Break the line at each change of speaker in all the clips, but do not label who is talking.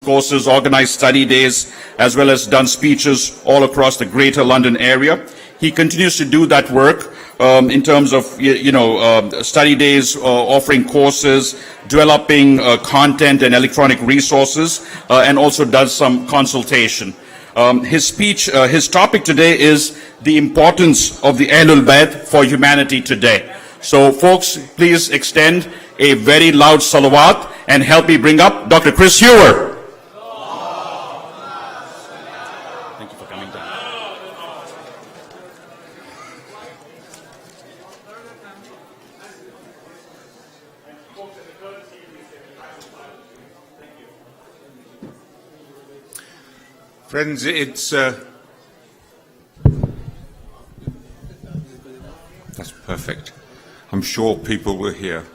courses, organized study days, as well as done speeches all across the greater London area. He continues to do that work in terms of, study days, offering courses, developing content and electronic resources, and also does some consultation. His topic today is the importance of the Ahlul Bayt for humanity today. So, folks, please extend a very loud salawat and help me bring up Dr. Chris Hewer. Thank you for coming down.
Friends, it's that's perfect. I'm sure people will hear.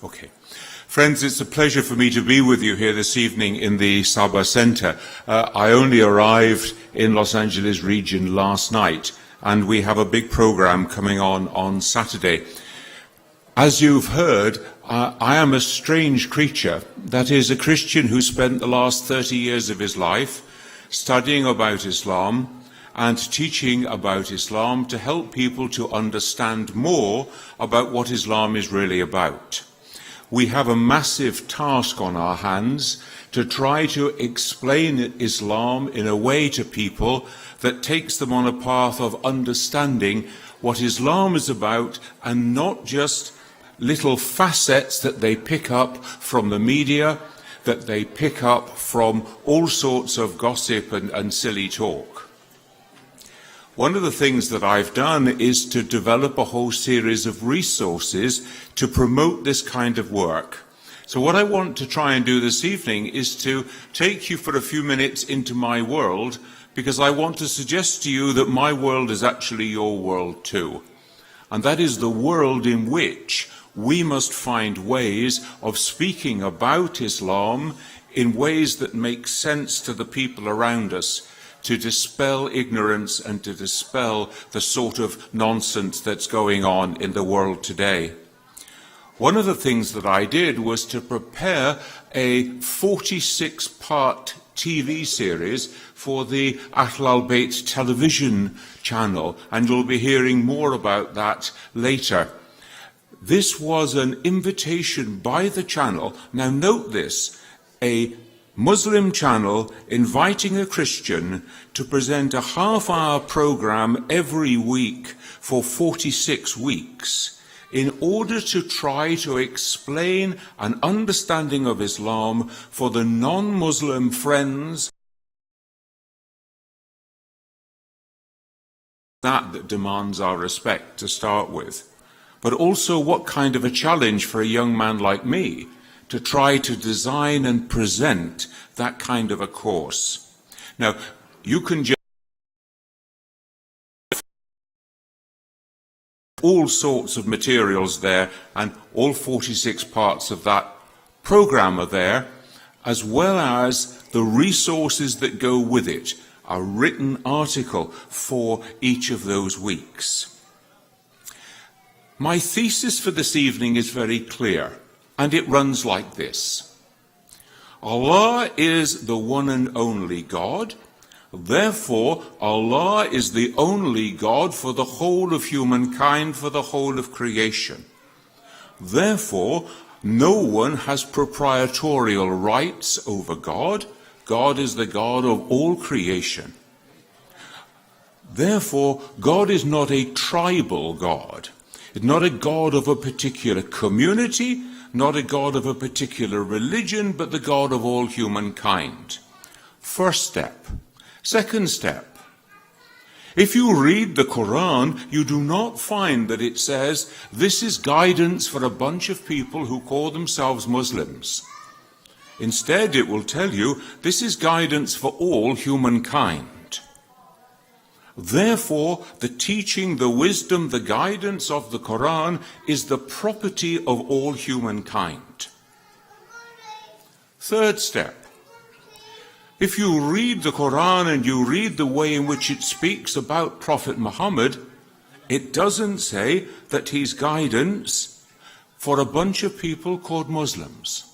Okay. Friends, it's a pleasure for me to be with you here this evening in the SABA Center. I only arrived in Los Angeles region last night, and we have a big program coming on Saturday. As you've heard, I am a strange creature. That is, a Christian who spent the last 30 years of his life studying about Islam and teaching about Islam to help people to understand more about what Islam is really about. We have a massive task on our hands to try to explain Islam in a way to people that takes them on a path of understanding what Islam is about, and not just little facets that they pick up from the media, that they pick up from all sorts of gossip and silly talk. One of the things that I've done is to develop a whole series of resources to promote this kind of work. So what I want to try and do this evening is to take you for a few minutes into my world, because I want to suggest to you that my world is actually your world too. And that is the world in which we must find ways of speaking about Islam in ways that make sense to the people around us, to dispel ignorance and to dispel the sort of nonsense that's going on in the world today. One of the things that I did was to prepare a 46-part TV series for the Ahlul Bayt television channel, and you'll be hearing more about that later. This was an invitation by the channel. Now note this, a Muslim channel inviting a Christian to present a half-hour program every week for 46 weeks in order to try to explain an understanding of Islam for the non-Muslim friends that demands our respect to start with. But also what kind of a challenge for a young man like me to try to design and present that kind of a course. Now, you can just all sorts of materials there, and all 46 parts of that program are there, as well as the resources that go with it, a written article for each of those weeks. My thesis for this evening is very clear, and it runs like this. Allah is the one and only God. Therefore, Allah is the only God for the whole of humankind, for the whole of creation. Therefore, no one has proprietorial rights over God. God is the God of all creation. Therefore, God is not a tribal God. It's not a God of a particular community, not a God of a particular religion, but the God of all humankind. First step. Second step. If you read the Quran, you do not find that it says, this is guidance for a bunch of people who call themselves Muslims. Instead, it will tell you, this is guidance for all humankind. Therefore, the teaching, the wisdom, the guidance of the Quran is the property of all humankind. Third step. If you read the Quran and you read the way in which it speaks about Prophet Muhammad, it doesn't say that his guidance for a bunch of people called Muslims.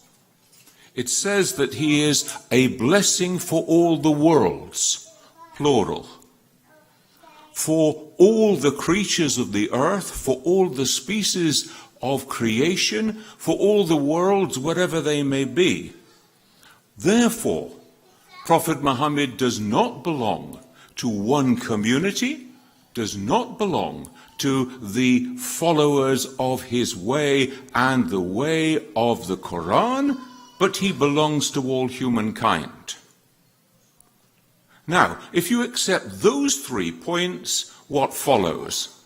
It says that he is a blessing for all the worlds, plural. For all the creatures of the earth, for all the species of creation, for all the worlds, wherever they may be. Therefore, Prophet Muhammad does not belong to one community, does not belong to the followers of his way and the way of the Quran, but he belongs to all humankind. Now, if you accept those 3 points, what follows?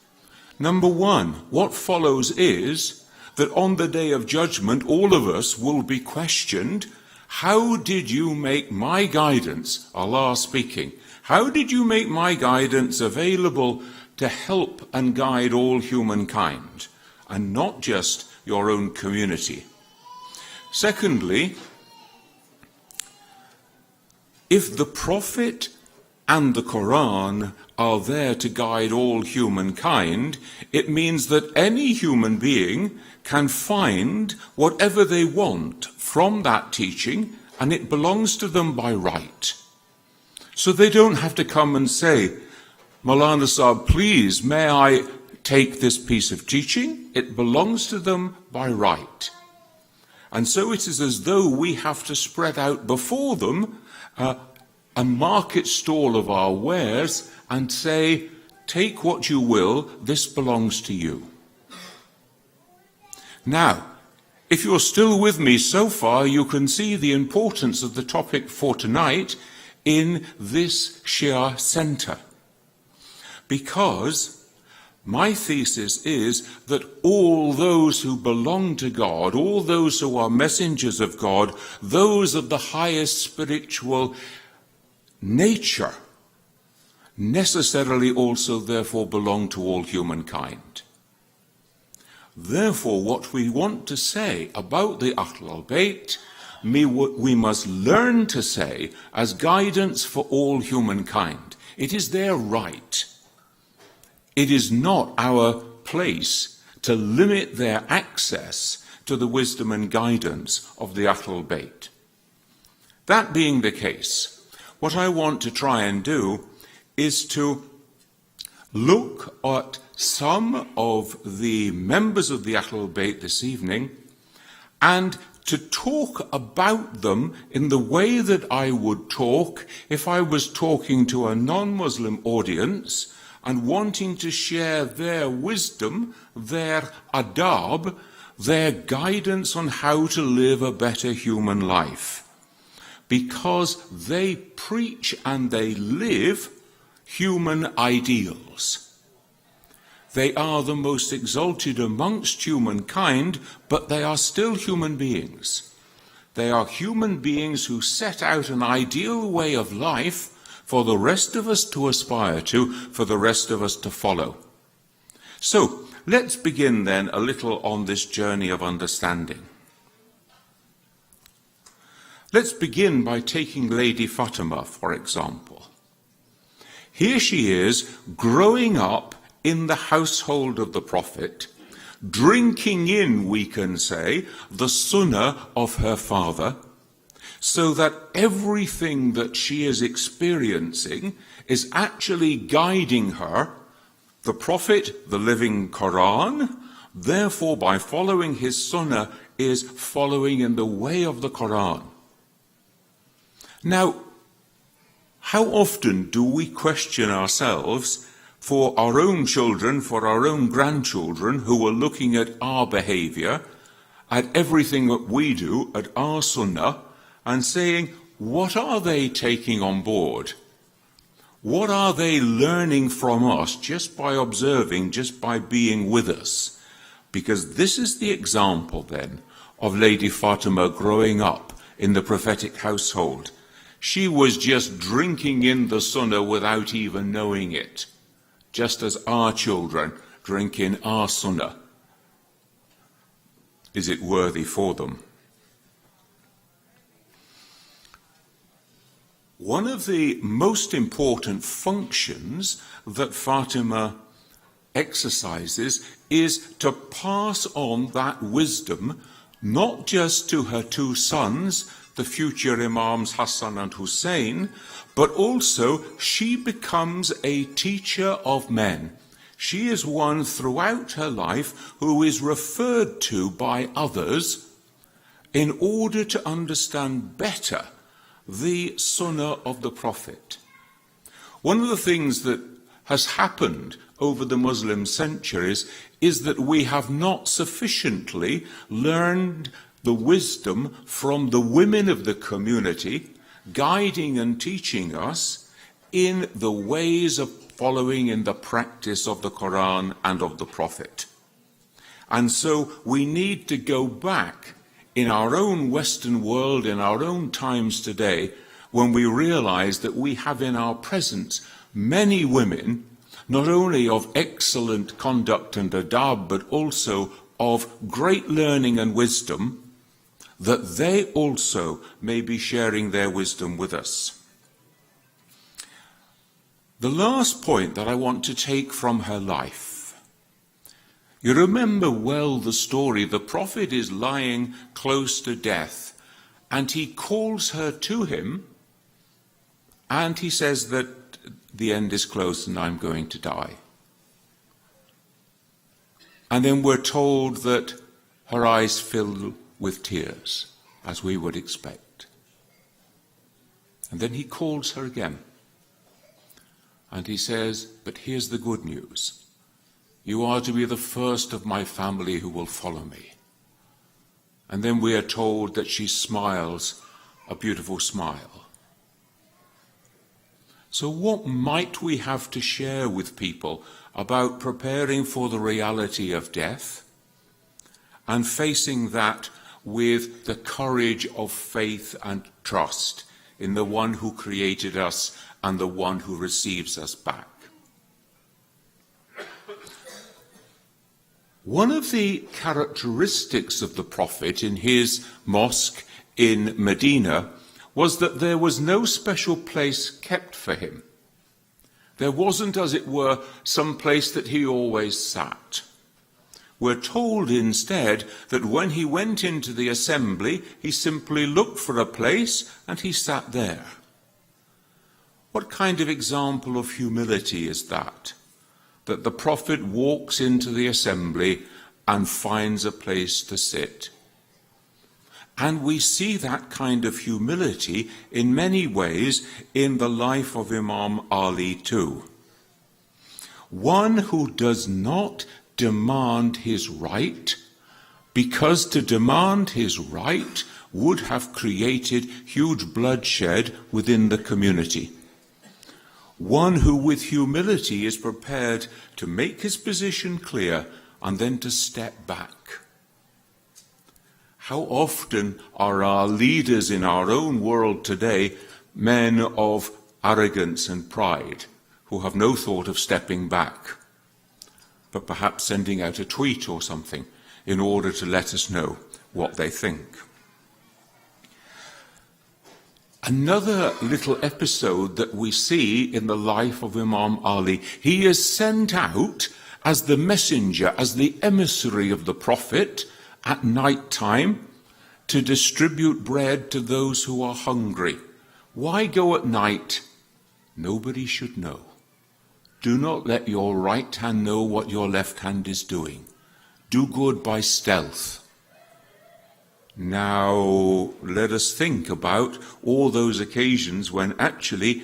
Number 1, what follows is that on the day of judgment, all of us will be questioned, how did you make my guidance, Allah speaking, how did you make my guidance available to help and guide all humankind, and not just your own community? Secondly, if the Prophet and the Quran are there to guide all humankind, it means that any human being can find whatever they want from that teaching, and it belongs to them by right. So they don't have to come and say, Maulana Sahib, please, may I take this piece of teaching? It belongs to them by right. And so it is as though we have to spread out before them a market stall of our wares and say, take what you will, this belongs to you. Now, if you're still with me so far, you can see the importance of the topic for tonight in this Shia Center. Because my thesis is that all those who belong to God, all those who are messengers of God, those of the highest spiritual nature, necessarily also therefore belong to all humankind. Therefore, what we want to say about the Ahl al-Bayt, we must learn to say as guidance for all humankind. It is their right. It is not our place to limit their access to the wisdom and guidance of the Ahl al-Bayt. That being the case, what I want to try and do is to look at some of the members of the Ahl al-Bayt this evening and to talk about them in the way that I would talk if I was talking to a non-Muslim audience and wanting to share their wisdom, their adab, their guidance on how to live a better human life. Because they preach and they live human ideals. They are the most exalted amongst humankind, but they are still human beings. They are human beings who set out an ideal way of life for the rest of us to aspire to, for the rest of us to follow. So, let's begin then a little on this journey of understanding. Let's begin by taking Lady Fatima, for example. Here she is, growing up in the household of the Prophet, drinking in, we can say, the sunnah of her father, so that everything that she is experiencing is actually guiding her, the Prophet, the living Quran, therefore by following his sunnah is following in the way of the Quran. Now, how often do we question ourselves for our own children, for our own grandchildren who are looking at our behavior, at everything that we do, at our sunnah, and saying, what are they taking on board? What are they learning from us just by observing, just by being with us? Because this is the example then of Lady Fatima growing up in the prophetic household. She was just drinking in the sunnah without even knowing it, just as our children drink in our sunnah. Is it worthy for them? One of the most important functions that Fatima exercises is to pass on that wisdom not just to her two sons, the future Imams Hassan and Hussein, but also she becomes a teacher of men. She is one throughout her life who is referred to by others in order to understand better the Sunnah of the Prophet. One of the things that has happened over the Muslim centuries is that we have not sufficiently learned the wisdom from the women of the community, guiding and teaching us in the ways of following in the practice of the Quran and of the Prophet. And so we need to go back in our own Western world, in our own times today, when we realize that we have in our presence many women, not only of excellent conduct and adab, but also of great learning and wisdom, that they also may be sharing their wisdom with us. The last point that I want to take from her life. You remember well the story. The Prophet is lying close to death, and he calls her to him, and he says that the end is close and I'm going to die. And then we're told that her eyes fill with tears, as we would expect. And then he calls her again. And he says, but here's the good news. You are to be the first of my family who will follow me. And then we are told that she smiles a beautiful smile. So what might we have to share with people about preparing for the reality of death and facing that with the courage of faith and trust in the one who created us and the one who receives us back? One of the characteristics of the Prophet in his mosque in Medina was that there was no special place kept for him. There wasn't, as it were, some place that he always sat. We're told instead that when he went into the assembly, he simply looked for a place and he sat there. What kind of example of humility is that? That the Prophet walks into the assembly and finds a place to sit. And we see that kind of humility in many ways in the life of Imam Ali too. One who does not demand his right, because to demand his right would have created huge bloodshed within the community. One who with humility is prepared to make his position clear and then to step back. How often are our leaders in our own world today men of arrogance and pride who have no thought of stepping back, but perhaps sending out a tweet or something in order to let us know what they think? Another little episode that we see in the life of Imam Ali, he is sent out as the messenger, as the emissary of the Prophet at night time to distribute bread to those who are hungry. Why go at night? Nobody should know. Do not let your right hand know what your left hand is doing. Do good by stealth. Now, let us think about all those occasions when actually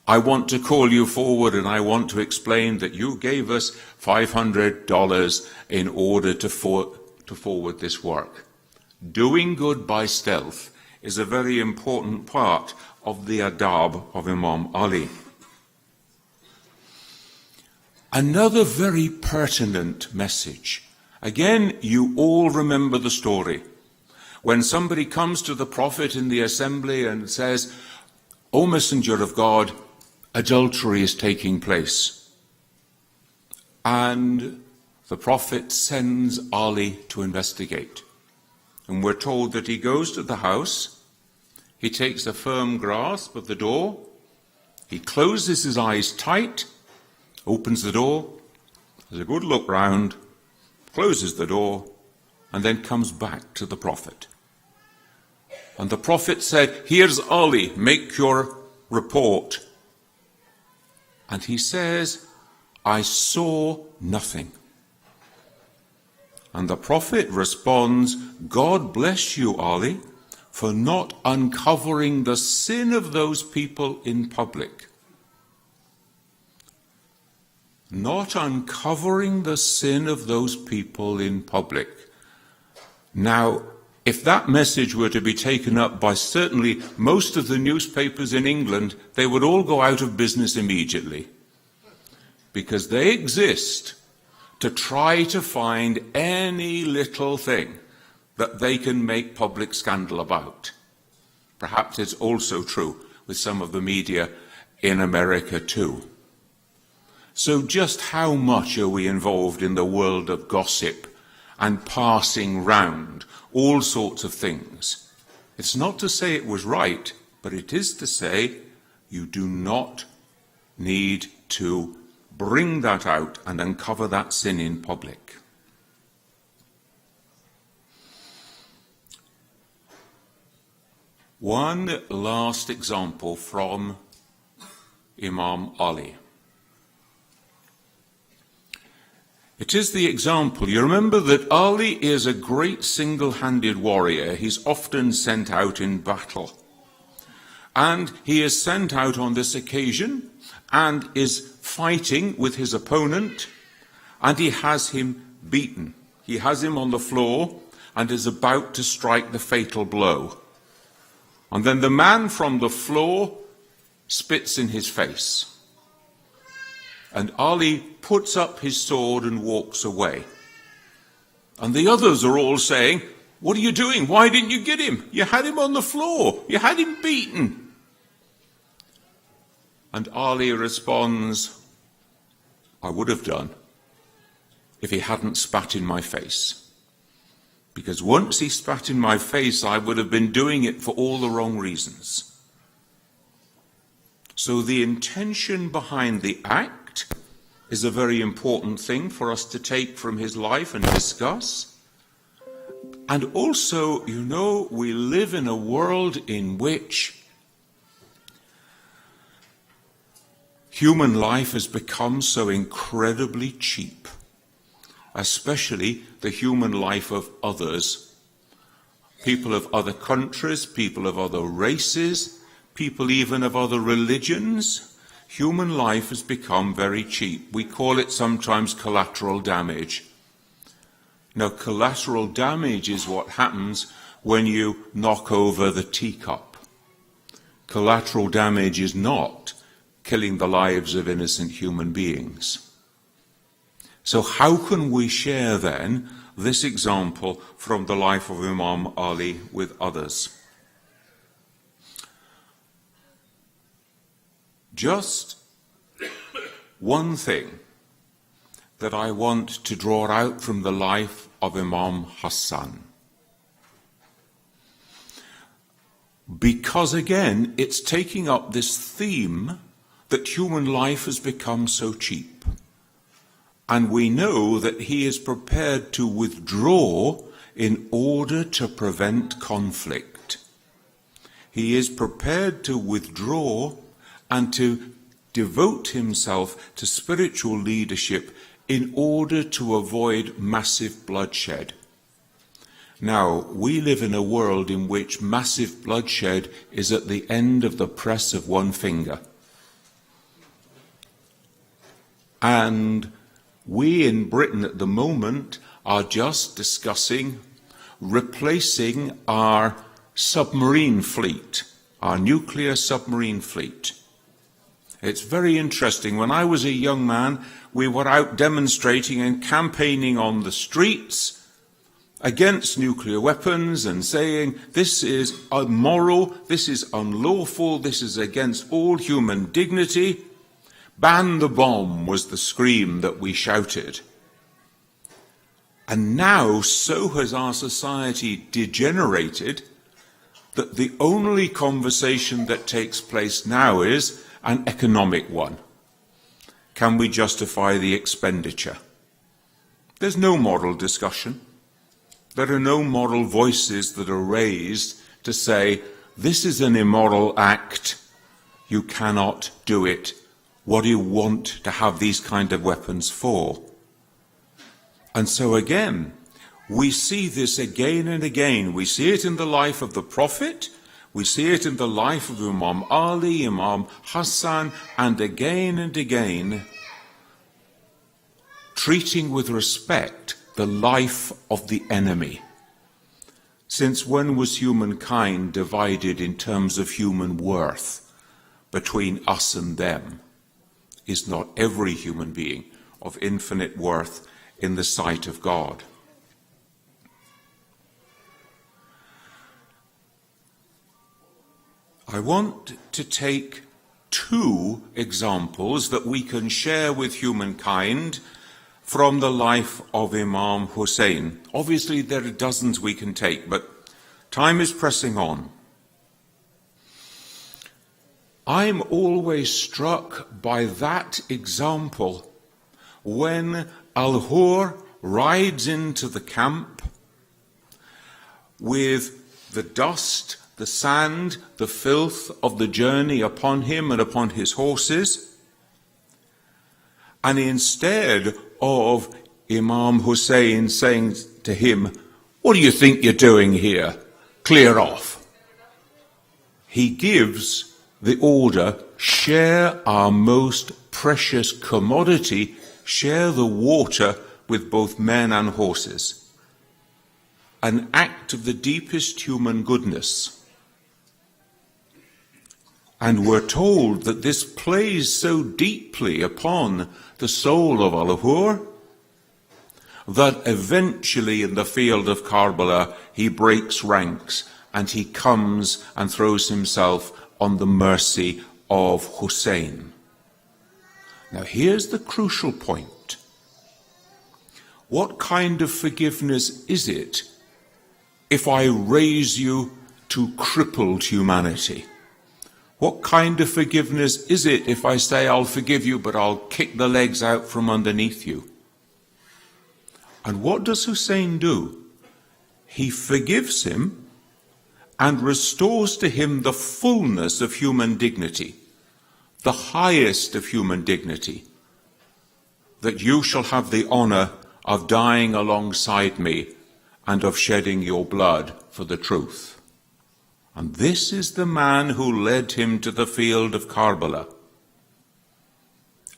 I want to call you forward and I want to explain that you gave us $500 in order to forward this work. Doing good by stealth is a very important part of the adab of Imam Ali. Another very pertinent message. Again, you all remember the story. When somebody comes to the Prophet in the assembly and says, "O Messenger of God, adultery is taking place." And the Prophet sends Ali to investigate. And we're told that he goes to the house, he takes a firm grasp of the door, he closes his eyes tight, opens the door, has a good look round, closes the door, and then comes back to the prophet. And the prophet said, "Here's Ali, make your report." And he says, "I saw nothing." And the prophet responds, "God bless you, Ali, for not uncovering the sin of those people in public." Not uncovering the sin of those people in public. Now, if that message were to be taken up by certainly most of the newspapers in England, they would all go out of business immediately. Because they exist to try to find any little thing that they can make public scandal about. Perhaps it's also true with some of the media in America too. So just how much are we involved in the world of gossip and passing round all sorts of things? It's not to say it was right, but it is to say you do not need to bring that out and uncover that sin in public. One last example from Imam Ali. It is the example, you remember that Ali is a great single-handed warrior. He's often sent out in battle. And he is sent out on this occasion and is fighting with his opponent, and he has him beaten. He has him on the floor and is about to strike the fatal blow. And then the man from the floor spits in his face. And Ali puts up his sword and walks away. And the others are all saying, "What are you doing? Why didn't you get him? You had him on the floor. You had him beaten." And Ali responds, "I would have done if he hadn't spat in my face. Because once he spat in my face, I would have been doing it for all the wrong reasons." So the intention behind the act is a very important thing for us to take from his life and discuss. And also, you know, we live in a world in which human life has become so incredibly cheap, especially the human life of others, people of other countries, people of other races, people even of other religions. Human life has become very cheap. We call it sometimes collateral damage. Now, collateral damage is what happens when you knock over the teacup. Collateral damage is not killing the lives of innocent human beings. So how can we share then this example from the life of Imam Ali with others? Just one thing that I want to draw out from the life of Imam Hassan. Because again, it's taking up this theme that human life has become so cheap. And we know that he is prepared to withdraw in order to prevent conflict. He is prepared to withdraw and to devote himself to spiritual leadership in order to avoid massive bloodshed. Now, we live in a world in which massive bloodshed is at the end of the press of one finger. And we in Britain at the moment are just discussing replacing our submarine fleet, our nuclear submarine fleet. It's very interesting. When I was a young man, we were out demonstrating and campaigning on the streets against nuclear weapons and saying, this is immoral, this is unlawful, this is against all human dignity. Ban the bomb was the scream that we shouted. And now so has our society degenerated that the only conversation that takes place now is an economic one. Can we justify the expenditure? There's no moral discussion. There are no moral voices that are raised to say, this is an immoral act, you cannot do it. What do you want to have these kind of weapons for? And so again, we see this again and again. We see it in the life of the Prophet, we see it in the life of Imam Ali, Imam Hassan, and again, treating with respect the life of the enemy. Since when was humankind divided in terms of human worth between us and them? Is not every human being of infinite worth in the sight of God? I want to take two examples that we can share with humankind from the life of Imam Hussein. Obviously, there are dozens we can take, but time is pressing on. I'm always struck by that example when Al-Hur rides into the camp with the dust, the sand, the filth of the journey upon him and upon his horses, and instead of Imam Hussein saying to him, "What do you think you're doing here? Clear off," he gives the order, share our most precious commodity, share the water with both men and horses. An act of the deepest human goodness. And we're told that this plays so deeply upon the soul of Al-Hur that eventually in the field of Karbala he breaks ranks and he comes and throws himself on the mercy of Hussein. Now here's the crucial point. What kind of forgiveness is it if I raise you to crippled humanity? What kind of forgiveness is it if I say I'll forgive you, but I'll kick the legs out from underneath you? And what does Hussein do? He forgives him and restores to him the fullness of human dignity, the highest of human dignity, that you shall have the honor of dying alongside me and of shedding your blood for the truth. And this is the man who led him to the field of Karbala.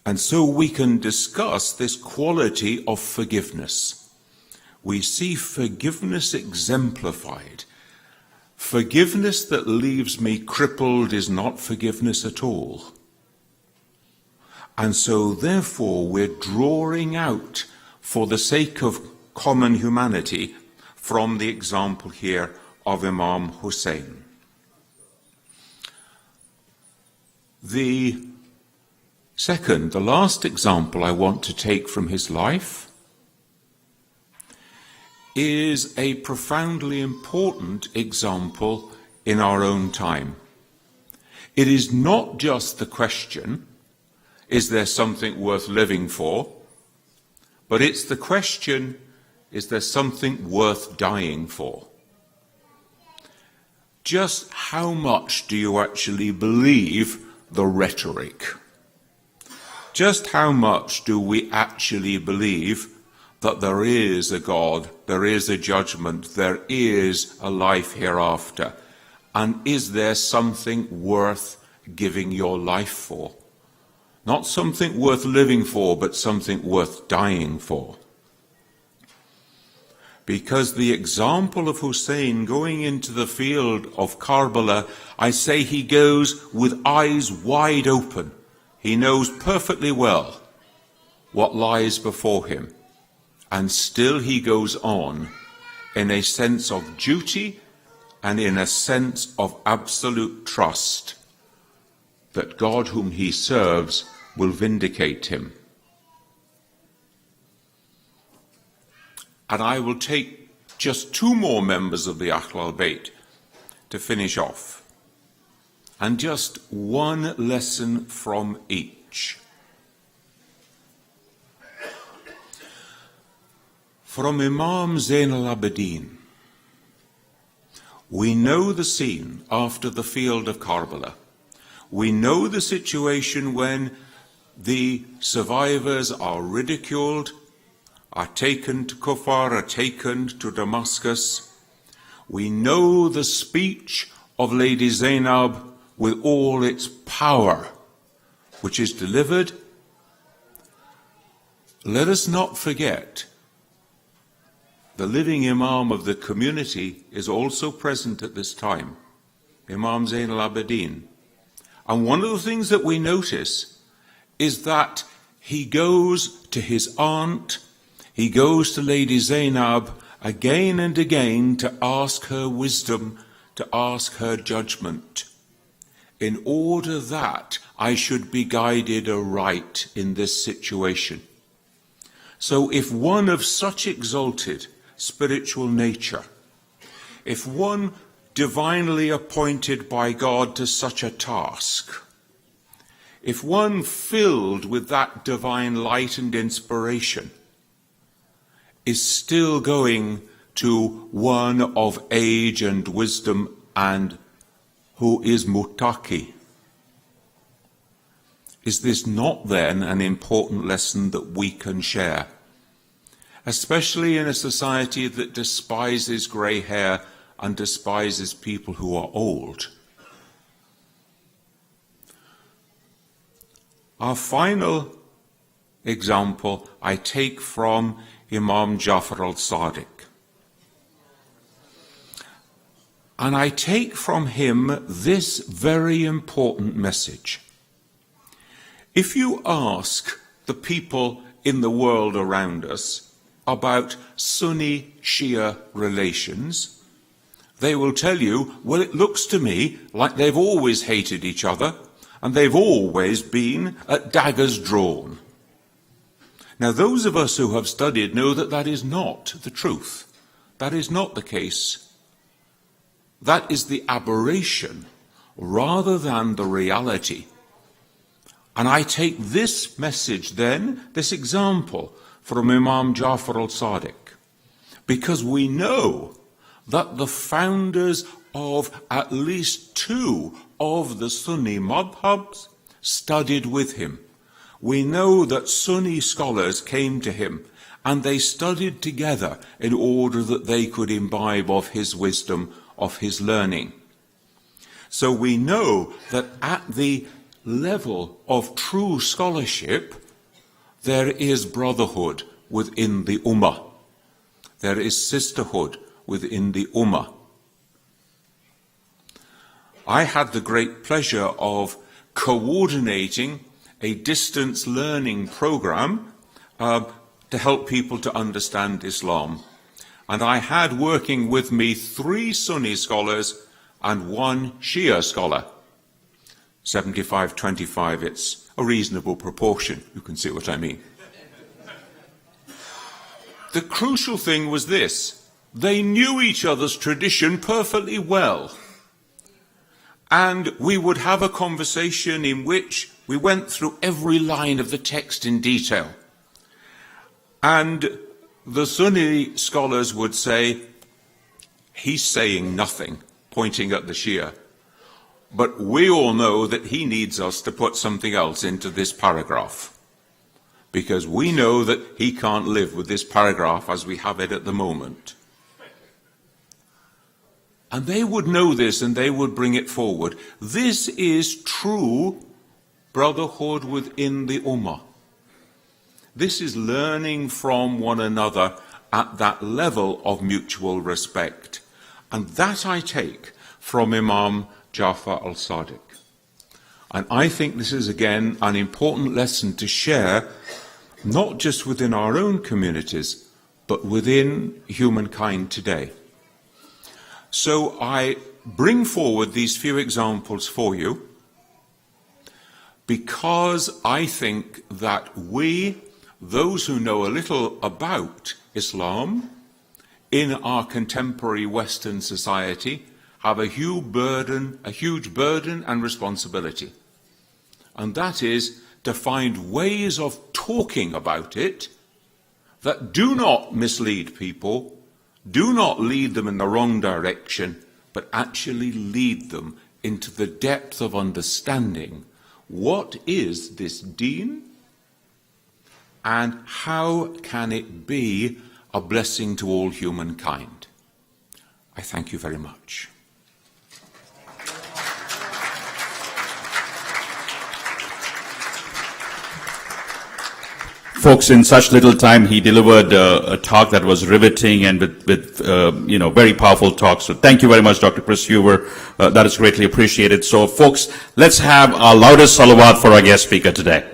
And so we can discuss this quality of forgiveness. We see forgiveness exemplified. Forgiveness that leaves me crippled is not forgiveness at all. And so therefore we're drawing out, for the sake of common humanity, from the example here of Imam Hussein. The last example I want to take from his life is a profoundly important example in our own time. It is not just the question, is there something worth living for? But it's the question, is there something worth dying for? Just how much do you actually believe the rhetoric? Just how much do we actually believe that there is a God, there is a judgment, there is a life hereafter? And is there something worth giving your life for? Not something worth living for, but something worth dying for. Because the example of Hussein going into the field of Karbala, I say he goes with eyes wide open. He knows perfectly well what lies before him. And still he goes on in a sense of duty and in a sense of absolute trust that God whom he serves will vindicate him. And I will take just two more members of the Ahl al-Bayt to finish off. And just one lesson from each. From Imam Zain al-Abidin. We know the scene after the field of Karbala. We know the situation when the survivors are ridiculed, are taken to Kufar, are taken to Damascus. We know the speech of Lady Zainab with all its power, which is delivered. Let us not forget, the living Imam of the community is also present at this time, Imam Zain al-Abidin. And one of the things that we notice is that he goes to his aunt, he goes to Lady Zainab again and again to ask her wisdom, to ask her judgment, in order that I should be guided aright in this situation. So if one of such exalted spiritual nature, if one divinely appointed by God to such a task, if one filled with that divine light and inspiration, is still going to one of age and wisdom and who is muttaqi, is this not then an important lesson that we can share? Especially in a society that despises grey hair and despises people who are old. Our final example I take from Imam Jafar al-Sadiq. And I take from him this very important message. If you ask the people in the world around us about Sunni-Shia relations, they will tell you, well, it looks to me like they've always hated each other and they've always been at daggers drawn. Now, those of us who have studied know that that is not the truth. That is not the case. That is the aberration rather than the reality. And I take this message then, this example, from Imam Jafar al-Sadiq, because we know that the founders of at least two of the Sunni madhabs studied with him. We know that Sunni scholars came to him and they studied together in order that they could imbibe of his wisdom, of his learning. So we know that at the level of true scholarship, there is brotherhood within the Ummah. There is sisterhood within the Ummah. I had the great pleasure of coordinating a distance learning program to help people to understand Islam. And I had working with me 3 Sunni scholars and 1 Shia scholar. 75-25, it's a reasonable proportion. You can see what I mean. The crucial thing was this: they knew each other's tradition perfectly well. And we would have a conversation in which we went through every line of the text in detail. And the Sunni scholars would say, he's saying nothing, pointing at the Shia. But we all know that he needs us to put something else into this paragraph, because we know that he can't live with this paragraph as we have it at the moment. And they would know this and they would bring it forward. This is true brotherhood within the Ummah. This is learning from one another at that level of mutual respect. And that I take from Imam Jafar al-Sadiq. And I think this is again an important lesson to share, not just within our own communities, but within humankind today. So I bring forward these few examples for you because I think that we, those who know a little about Islam in our contemporary Western society, have a huge burden and responsibility. And that is to find ways of talking about it that do not mislead people, do not lead them in the wrong direction, but actually lead them into the depth of understanding. What is this deen? And how can it be a blessing to all humankind? I thank you very much.
Folks, in such little time, he delivered a talk that was riveting and with very powerful talk. So thank you very much, Dr. Chris Huber. That is greatly appreciated. So folks, let's have our loudest salawat for our guest speaker today.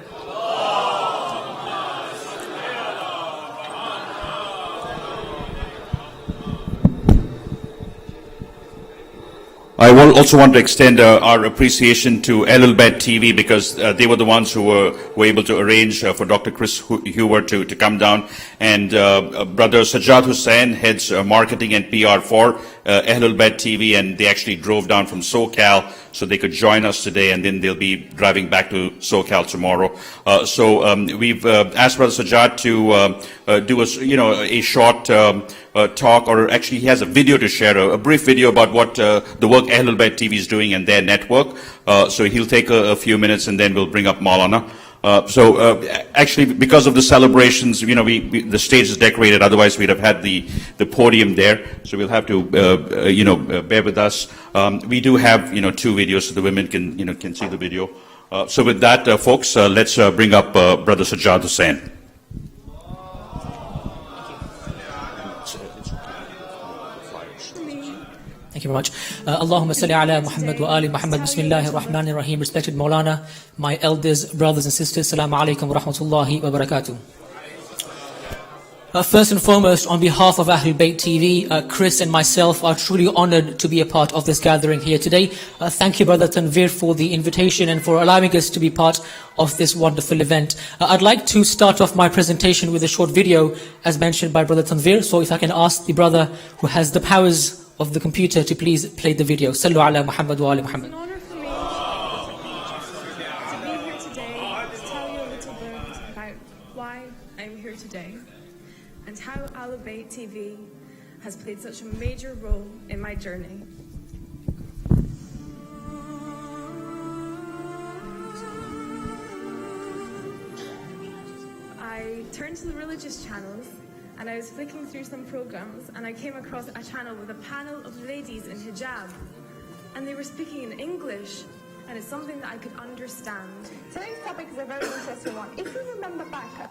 I will also want to extend our appreciation to Ahlul-Bayt TV because they were the ones who were able to arrange for Dr. Chris Huber to come down. And Brother Sajjad Hussain heads marketing and PR for Ahlul-Bayt TV, and they actually drove down from SoCal so they could join us today, and then they'll be driving back to SoCal tomorrow. So we've asked Brother Sajjad to do a short talk, or actually he has a video to share, a brief video about what the work Ahlul-Bayt TV is doing and their network. So he'll take a few minutes and then we'll bring up Maulana. Actually, because of the celebrations, the stage is decorated. Otherwise, we'd have had the podium there. So we'll have to, bear with us. We do have, two videos, so the women can see the video. So with that, folks, let's bring up Brother Sajjad Hussain.
Thank you very much. Allahumma salli ala Muhammad wa ali Muhammad. Bismillahir Rahmanir Rahim. Respected Maulana, my elders, brothers and sisters, Assalamu alaikum wa rahmatullahi wa barakatuh. First and foremost, on behalf of Ahlul-Bayt TV, Chris and myself are truly honored to be a part of this gathering here today. Thank you, Brother Tanveer, for the invitation and for allowing us to be part of this wonderful event. I'd like to start off my presentation with a short video, as mentioned by Brother Tanveer. So if I can ask the brother who has the powers of the computer to please play the video. Sallu ala Muhammad wa ali Muhammad.
It's an honor for me to be here today to tell you a little bit about why I'm here today and how Ahlul-Bayt TV has played such a major role in my journey. I turned to the religious channels and I was flicking through some programs and I came across a channel with a panel of ladies in hijab, and they were speaking in English, and it's something that I could understand.
Today's topic is a very interesting one. If you remember back,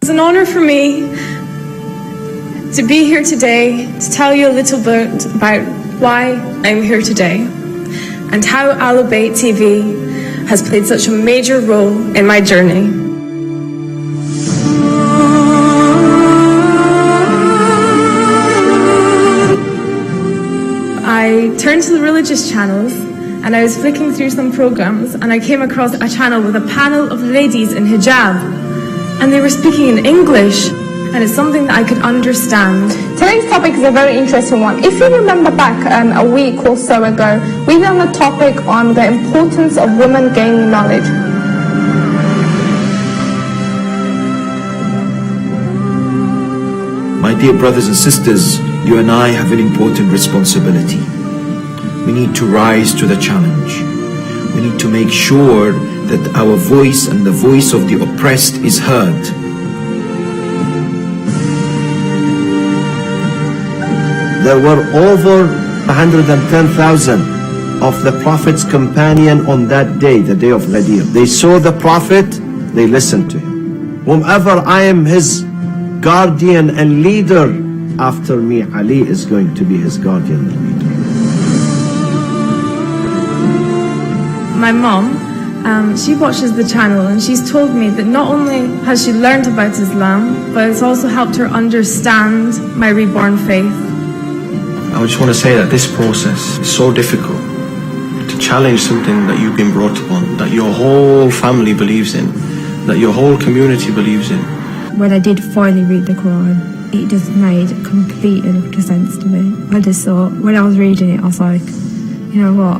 It's an honor for me to be here today to tell you a little bit about why I'm here today and how Ahlul-Bayt TV has played such a major role in my journey. I turned to the religious channels and I was flicking through some programs and I came across a channel with a panel of ladies in hijab, and they were speaking in English, and it's something that I could understand.
today's topic is a very interesting one. If you remember back a week or so ago, we done a topic on the importance of women gaining knowledge.
My dear brothers and sisters, you and I have an important responsibility. We need to rise to the challenge. We need to make sure that our voice and the voice of the oppressed is heard. There were over 110,000 of the Prophet's companion on that day, the day of Ghadir. They saw the Prophet, they listened to him. Whomever I am his guardian and leader, after me, Ali is going to be his guardian and leader.
My mom, she watches the channel and she's told me that not only has she learned about Islam, but it's also helped her understand my reborn faith.
I just want to say that this process is so difficult to challenge something that you've been brought upon, that your whole family believes in, that your whole community believes in.
When I did finally read the Quran, it just made complete and utter sense to me. I just thought, when I was reading it, I was like, you know what,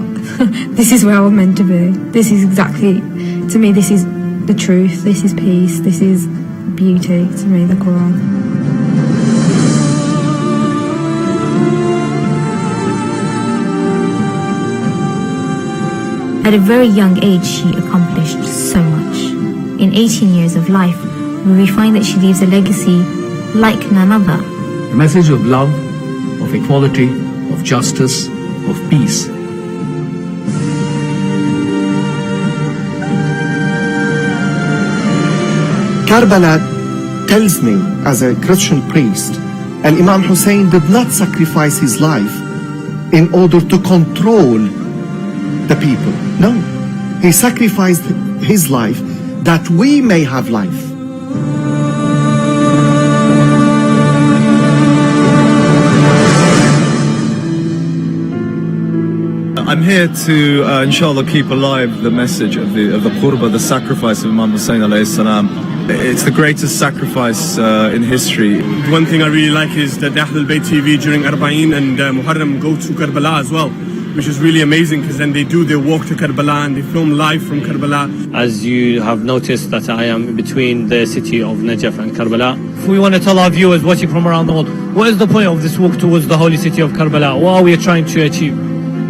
this is where I'm meant to be. This is exactly, to me, this is the truth, this is peace, this is beauty, to me, the Quran.
At a very young age, she accomplished so much. In 18 years of life, we find that she leaves a legacy like none other.
A message of love, of equality, of justice, of peace.
Karbala tells me, as a Christian priest, and Imam Hussein did not sacrifice his life in order to control the people. No, he sacrificed his life that we may have life.
I'm here to, inshallah, keep alive the message of the Qurba, the sacrifice of Imam Hussein alayhi salam. It's the greatest sacrifice in history.
One thing I really like is that the Ahlul Bayt TV during Arba'een and Muharram go to Karbala as well, which is really amazing because then they do their walk to Karbala and they film live from Karbala.
As you have noticed that I am between the city of Najaf and Karbala. If we want to tell our viewers watching from around the world, what is the point of this walk towards the holy city of Karbala? What are we trying to achieve?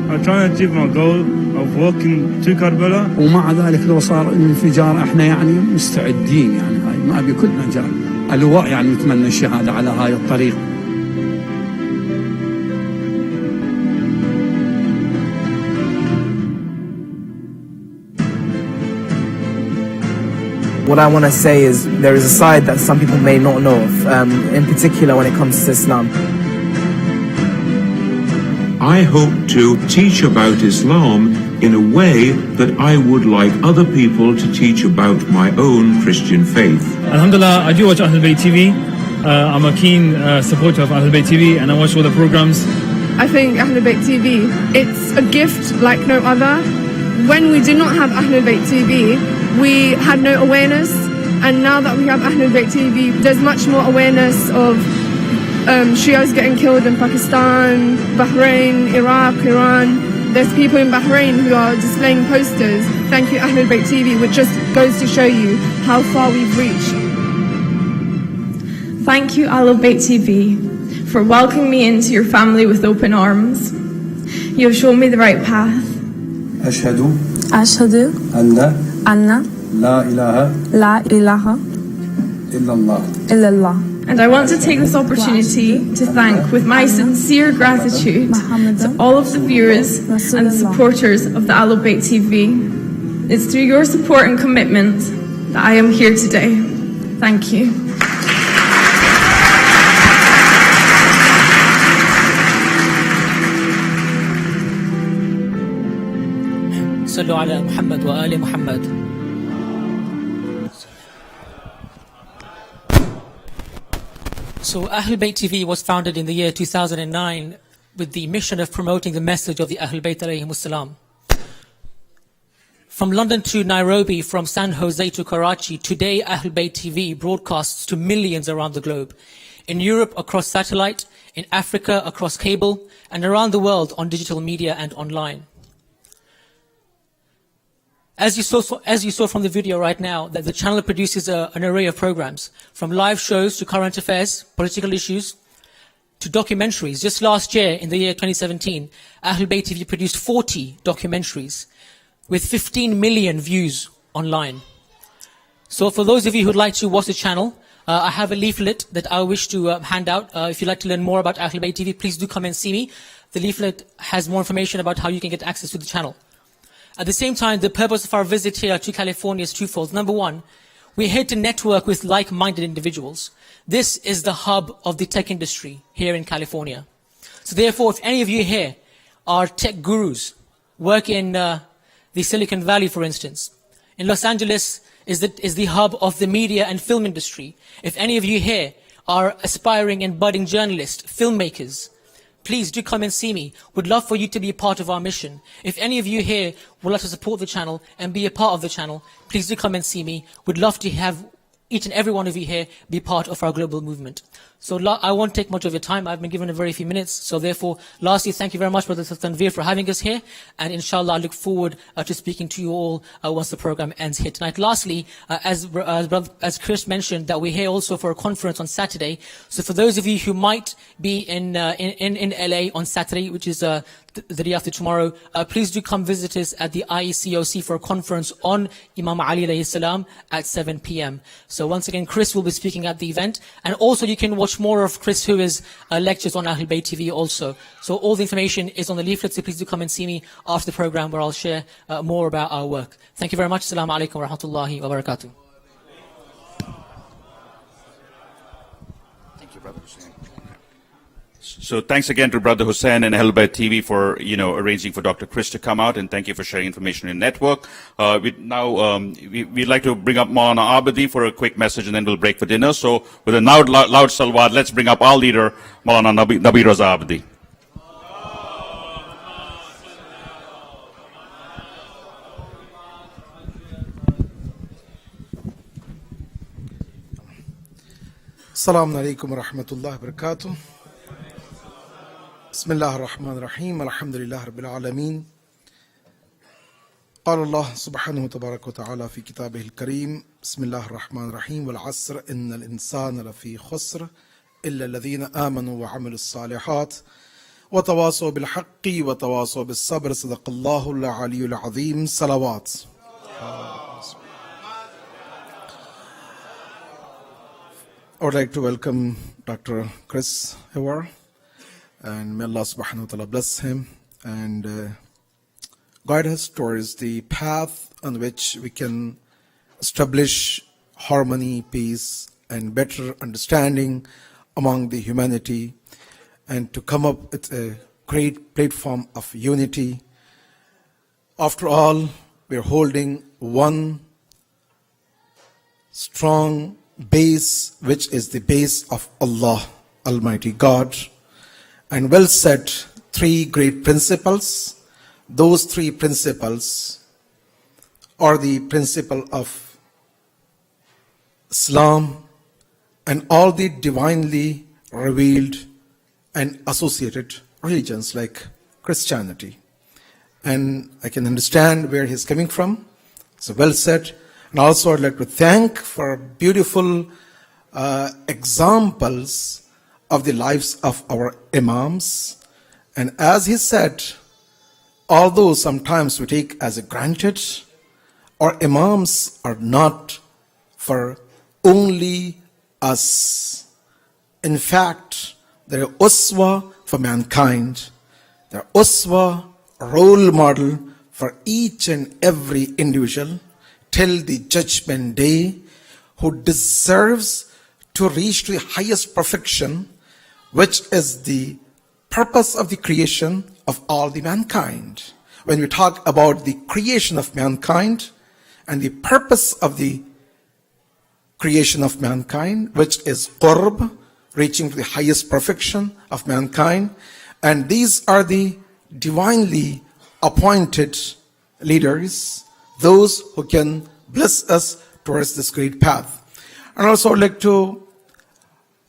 I'm trying to achieve my goal of walking to Karbala.
ومع ذلك لو صار الانفجار احنا يعني مستعدين يعني هاي ما بكل مجال. اللواء يعني نتمنى الشهادة على هاي الطريق.
What I want to say is there is a side that some people may not know of, in particular when it comes to Islam.
I hope to teach about Islam in a way that I would like other people to teach about my own Christian faith.
Alhamdulillah, I do watch Ahlul Bayt TV. I'm a keen supporter of Ahlul Bayt TV and I watch all the programs.
I think Ahlul Bayt TV, it's a gift like no other. When we did not have Ahlul Bayt TV, we had no awareness, and now that we have Ahlul Bayt TV, there's much more awareness of Shias getting killed in Pakistan, Bahrain, Iraq, Iran. There's people in Bahrain who are displaying posters, thank you Ahlul Bayt TV, which just goes to show you how far we've reached. Thank you Ahlul Bayt TV for welcoming me into your family with open arms. You have shown me the right path.
أشهد أن لا إله إلا الله.
And I want to take this opportunity to thank with my sincere gratitude to all of the viewers and the supporters of the Ahlul Bayt TV. It's through your support and commitment that I am here today. Thank you.
صلوا على محمد وآل محمد. So Ahlul Bayt TV was founded in the year 2009 with the mission of promoting the message of the Ahlul Bayt alayhimus salam. From London to Nairobi, from San Jose to Karachi, today Ahlul Bayt TV broadcasts to millions around the globe. In Europe across satellite, in Africa across cable, and around the world on digital media and online. As you saw from the video right now, that the channel produces an array of programs, from live shows to current affairs, political issues, to documentaries. Just last year, in the year 2017, Ahlul Bayt TV produced 40 documentaries with 15 million views online. So for those of you who'd like to watch the channel, I have a leaflet that I wish to hand out. If you'd like to learn more about Ahlul Bayt TV, please do come and see me. The leaflet has more information about how you can get access to the channel. At the same time, the purpose of our visit here to California is twofold. Number one, we're here to network with like-minded individuals. This is the hub of the tech industry here in California. So therefore, if any of you here are tech gurus, work in the Silicon Valley, for instance, in Los Angeles is the hub of the media and film industry. If any of you here are aspiring and budding journalists, filmmakers, please do come and see me. Would love for you to be a part of our mission. If any of you here would like to support the channel and be a part of the channel, please do come and see me. Would love to have each and every one of you here be part of our global movement. So I won't take much of your time. I've been given a very few minutes. So therefore, lastly, thank you very much, Brother Tanveer, for having us here. And inshallah, I look forward to speaking to you all once the program ends here tonight. Lastly, as Chris mentioned, that we're here also for a conference on Saturday. So for those of you who might be in LA on Saturday, which is the day after tomorrow, please do come visit us at the IECOC for a conference on Imam Ali alayhi salam at 7 p.m. So once again, Chris will be speaking at the event. And also you can watch more of Chris, who is lectures on Ahlul Bayt TV also. So all the information is on the leaflet, so please do come and see me after the program where I'll share more about our work. Thank you very much. Assalamu alaikum wa rahmatullahi wa barakatuh.
Thank you, Brother Hussein. So thanks again to Brother Hussein and Ahlul Bayt TV for, arranging for Dr. Chris to come out, and thank you for sharing information in the network. We'd like to bring up Maulana Abadi for a quick message, and then we'll break for dinner. So with a loud salawat, let's bring up our leader, Maulana Nabi Raza Abadi.
Assalamu alaikum wa rahmatullahi wa barakatuh. بسم الله الرحمن الرحيم الحمد لله رب العالمين قال الله سبحانه وتبارك وتعالى في كتابه الكريم بسم الله الرحمن الرحيم والعصر إن الإنسان لفي خسر إلا الذين آمنوا وعملوا الصالحات وتواصوا بالحق وتواصوا بالصبر صدق الله العلي العظيم صلوات. I would like to welcome Dr. Chris Hewar. And may Allah subhanahu wa ta'ala bless him and guide us towards the path on which we can establish harmony, peace, and better understanding among the humanity, and to come up with a great platform of unity. After all, we are holding one strong base, which is the base of Allah, Almighty God. And well said, three great principles. Those three principles are the principle of Islam and all the divinely revealed and associated religions like Christianity. And I can understand where he's coming from. So well said. And also I'd like to thank for beautiful examples of the lives of our imams. And as he said, although sometimes we take as a granted, our imams are not for only us. In fact, they're uswa for mankind. They're uswa, role model for each and every individual till the judgment day, who deserves to reach to the highest perfection, which is the purpose of the creation of all the mankind. When we talk about the creation of mankind and the purpose of the creation of mankind, which is qurb, reaching to the highest perfection of mankind, and these are the divinely appointed leaders, those who can bless us towards this great path. And also I'd like to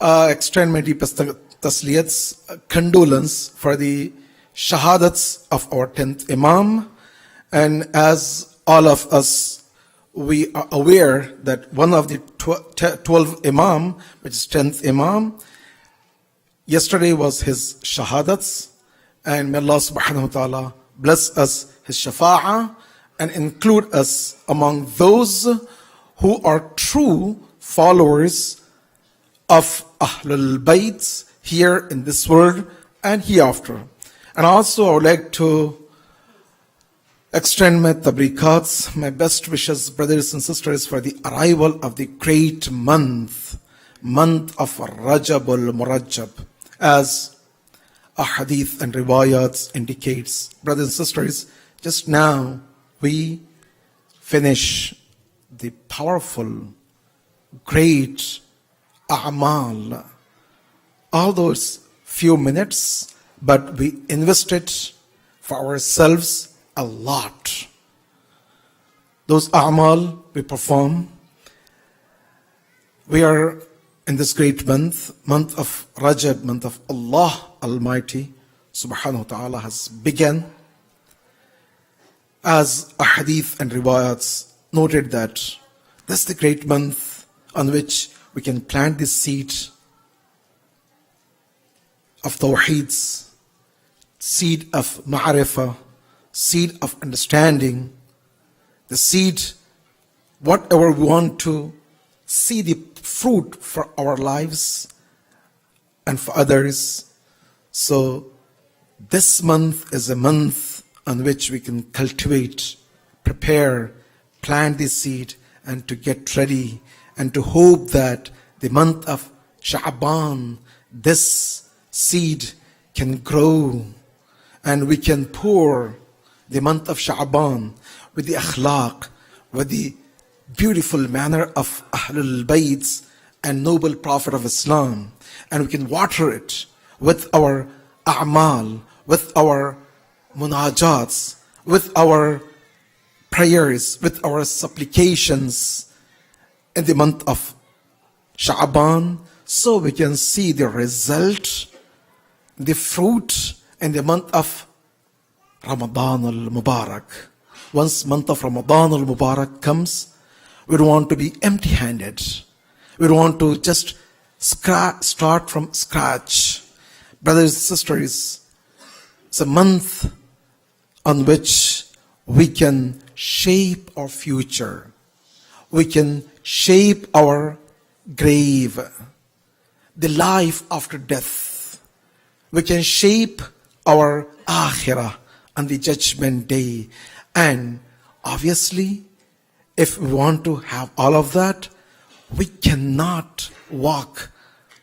extend my deepest tasliyats, condolence for the shahadats of our 10th Imam. And as all of us, we are aware that one of the 12 Imam, which is 10th Imam, yesterday was his shahadats. And may Allah subhanahu wa ta'ala bless us his shafa'ah and include us among those who are true followers of Ahlul Bayt here in this world and hereafter. And also I would like to extend my tabrikats, my best wishes, brothers and sisters, for the arrival of the great month of Rajabul Murajjab, as a hadith and riwayats indicates. Brothers and sisters, just now we finish the powerful, great a'mal, all those few minutes, but we invested for ourselves a lot. Those a'mal we perform, We are in this great month of Rajab, month of Allah Almighty, subhanahu wa ta'ala has begun. As a hadith and riwayats noted that this is the great month on which we can plant the seed of tawheeds, seed of ma'arifah, seed of understanding, the seed, whatever we want to see the fruit for our lives and for others. So this month is a month on which we can cultivate, prepare, plant the seed, and to get ready, and to hope that the month of Sha'ban, this seed can grow, and we can pour the month of Sha'ban with the akhlaq, with the beautiful manner of Ahlul Bayt and noble Prophet of Islam, and we can water it with our a'mal, with our munajats, with our prayers, with our supplications in the month of Sha'ban, so we can see the result, the fruit in the month of Ramadan al-Mubarak. Once month of Ramadan al-Mubarak comes, we don't want to be empty-handed. We don't want to just start from scratch. Brothers and sisters, it's a month on which we can shape our future. We can shape our grave, the life after death. We can shape our akhirah on the judgment day. And obviously, if we want to have all of that, we cannot walk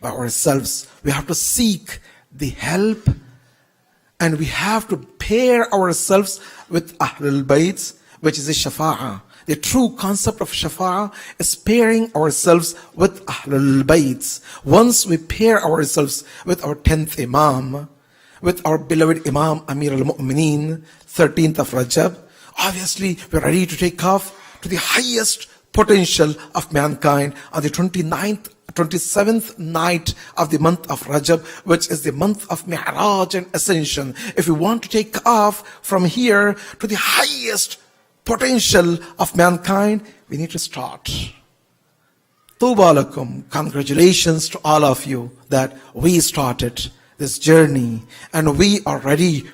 by ourselves. We have to seek the help, and we have to pair ourselves with Ahlul Bayt, which is the Shafa'ah. The true concept of Shafa'ah is pairing ourselves with Ahlul Bayt. Once we pair ourselves with our 10th Imam, with our beloved Imam Amir al-Mu'mineen, 13th of Rajab, obviously we're ready to take off to the highest potential of mankind on the 27th night of the month of Rajab, which is the month of Mi'raj and Ascension. If we want to take off from here to the highest potential of mankind, we need to start. Tuba lakum, congratulations to all of you that we started this journey and we are ready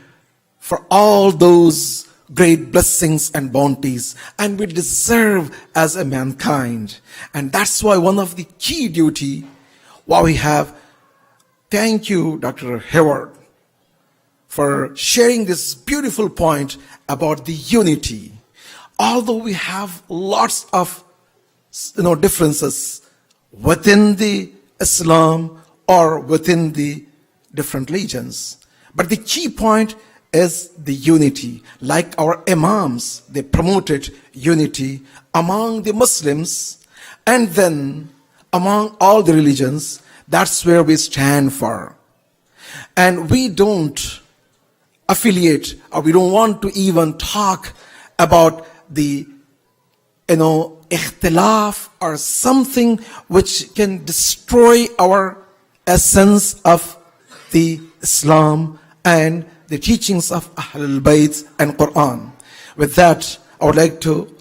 for all those great blessings and bounties, and we deserve as a mankind. And that's why one of the key duty why we have, thank you Dr. Hayward for sharing this beautiful point about the unity. Although we have lots of differences within the Islam or within the different religions, but the key point is the unity. Like our Imams, they promoted unity among the Muslims and then among all the religions. That's where we stand for. And we don't affiliate, or we don't want to even talk about the ikhtilaf or something which can destroy our essence of the Islam and the teachings of Ahlul Bayt and Quran. With that, I would like to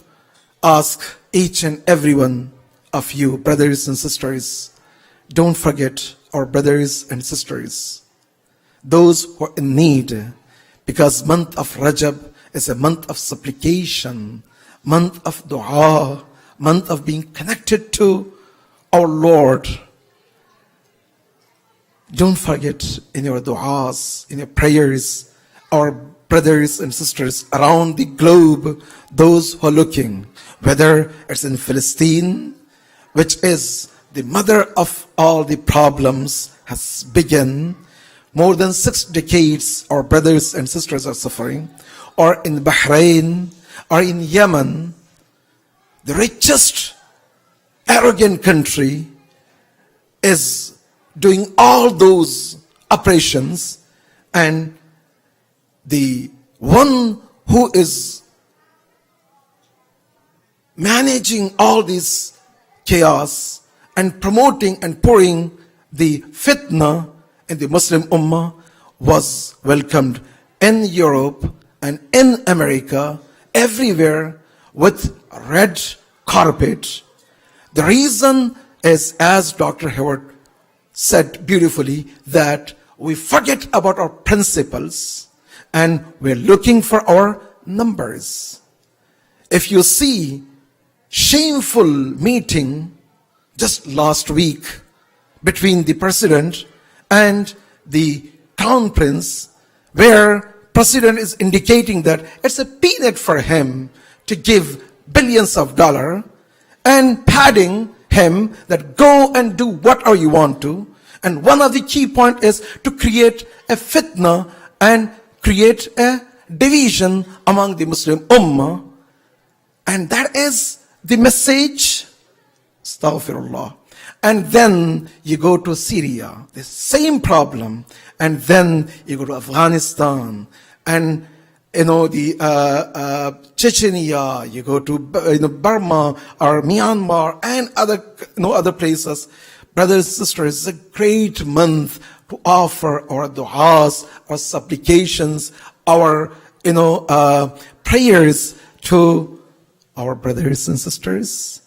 ask each and every one of you, brothers and sisters, don't forget our brothers and sisters, those who are in need, because month of Rajab is a month of supplication, month of dua, month of being connected to our Lord. Don't forget in your du'as, in your prayers, our brothers and sisters around the globe, those who are looking, whether it's in Palestine, which is the mother of all the problems, has begun. More than 6 decades, our brothers and sisters are suffering, or in Bahrain, or in Yemen, the richest, arrogant country is doing all those operations, and the one who is managing all this chaos and promoting and pouring the fitna in the Muslim Ummah was welcomed in Europe and in America, everywhere, with red carpet. The reason is, as Dr. Howard said beautifully, that we forget about our principles and we're looking for our numbers. If you see shameful meeting just last week between the president and the crown prince, where president is indicating that it's a peanut for him to give billions of dollars and padding him that go and do whatever you want to. And one of the key points is to create a fitna and create a division among the Muslim Ummah. And that is the message. Astaghfirullah. And then you go to Syria, the same problem. And then you go to Afghanistan, and the Chechnya, you go to Burma or Myanmar and other places. Brothers and sisters, it's a great month to offer our du'as, our supplications, our prayers to our brothers and sisters.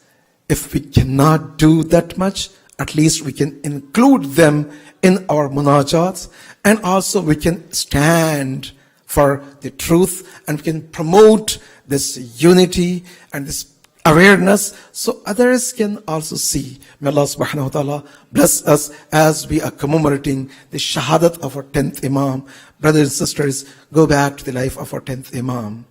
If we cannot do that much, at least we can include them in our munajats, and also we can stand for the truth, and we can promote this unity and this awareness so others can also see. May Allah subhanahu wa ta'ala bless us as we are commemorating the shahadat of our 10th Imam. Brothers and sisters, go back to the life of our 10th Imam.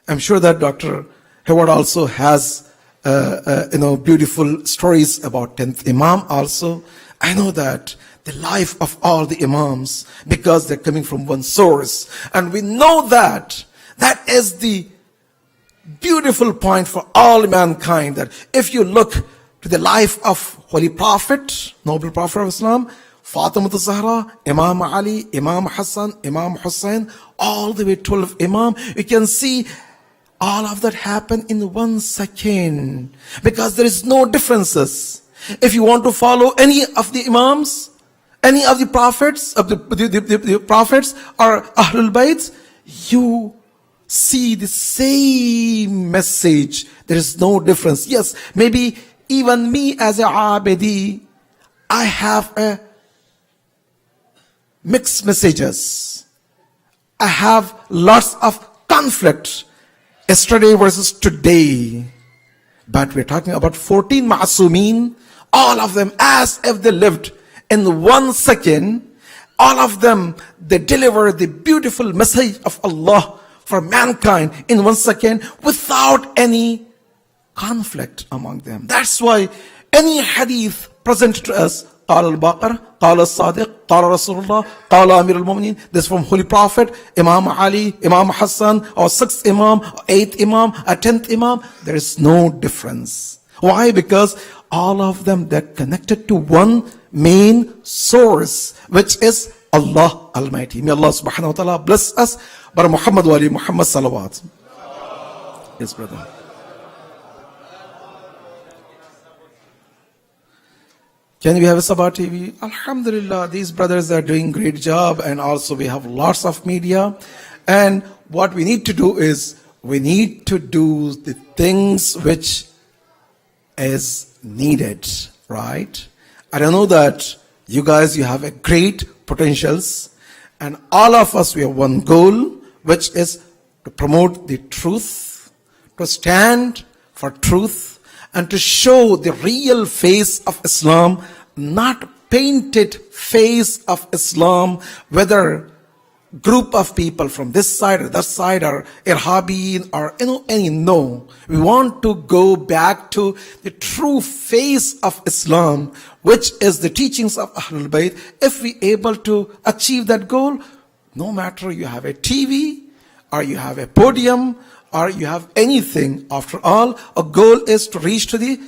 I'm sure that Dr. Howard also has beautiful stories about 10th Imam also. I know that the life of all the Imams, because they're coming from one source. And we know that that is the beautiful point for all mankind, that if you look to the life of Holy Prophet, Noble Prophet of Islam, Fatima Zahra, Imam Ali, Imam Hassan, Imam Hussein, all the way 12 Imam, you can see all of that happen in 1 second, because there is no differences. If you want to follow any of the Imams, any of the prophets, the prophets or Ahlul Bayt, you see the same message. There is no difference. Yes, maybe even me as a Abedi, I have a mixed messages. I have lots of conflict. Yesterday versus today. But we're talking about 14 Ma'asumin, all of them as if they lived in 1 second. All of them, they deliver the beautiful message of Allah for mankind in 1 second without any conflict among them. That's why any hadith presented to us, قال الباقر, قال الصادق, قال رسول الله, قال أمير المؤمنين, this from Holy Prophet, Imam Ali, Imam Hassan, or 6th Imam, 8th Imam, or 10th Imam, there is no difference. Why? Because all of them, they're connected to one main source, which is Allah Almighty. May Allah subhanahu wa ta'ala bless us. Bar Muhammad wa ali Muhammad salawat. Yes, brother. Can we have a SABA TV? Alhamdulillah, these brothers are doing great job, and also we have lots of media. And what we need to do is, we need to do the things which is needed, right? I don't know that you guys, you have a great potentials, and all of us, we have one goal, which is to promote the truth, to stand for truth, and to show the real face of Islam, not painted face of Islam, whether group of people from this side or that side, or irhabin, or no. We want to go back to the true face of Islam, which is the teachings of Ahlul Bayt. If we able to achieve that goal, no matter you have a TV, or you have a podium, or you have anything, after all, a goal is to reach to the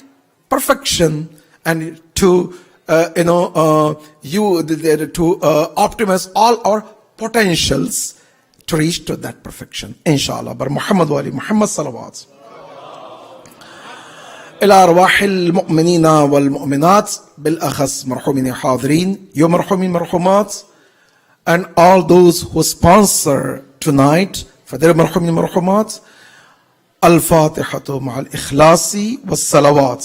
perfection, and to optimize all our potentials to reach to that perfection. Inshallah. Bar Muhammad wa ali Muhammad salawat. إلى أرواح المؤمنين والمؤمنات بالأخص مرحومين حاضرين يوم مرحومين مرحومات, and all those who sponsor tonight فدير مرحومين مرحومات. الفاتحة مع الإخلاص والصلوات.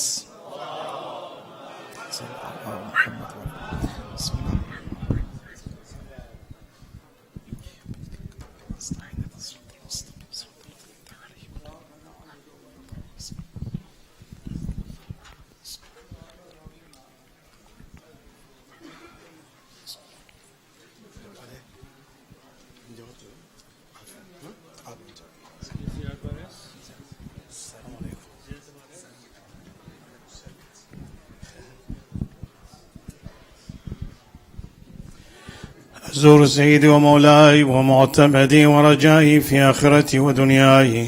زور سيدي ومولاي ومعتمدي ورجائي في آخرتي ودنياي،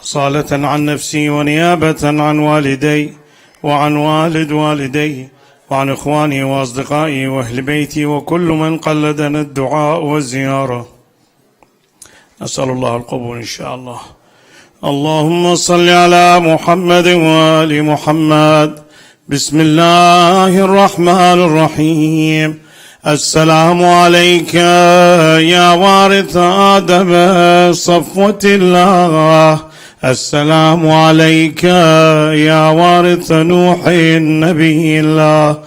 صالة عن نفسي ونيابة عن والدي وعن والد والدي وعن إخواني وأصدقائي وأهل بيتي وكل من قلدنا الدعاء والزيارة. أسأل الله القبول إن شاء الله. اللهم صل على محمد وآل محمد. بسم الله الرحمن الرحيم. السلام عليك يا وارث آدم صفوة الله. السلام عليك يا وارث نوح نبي الله.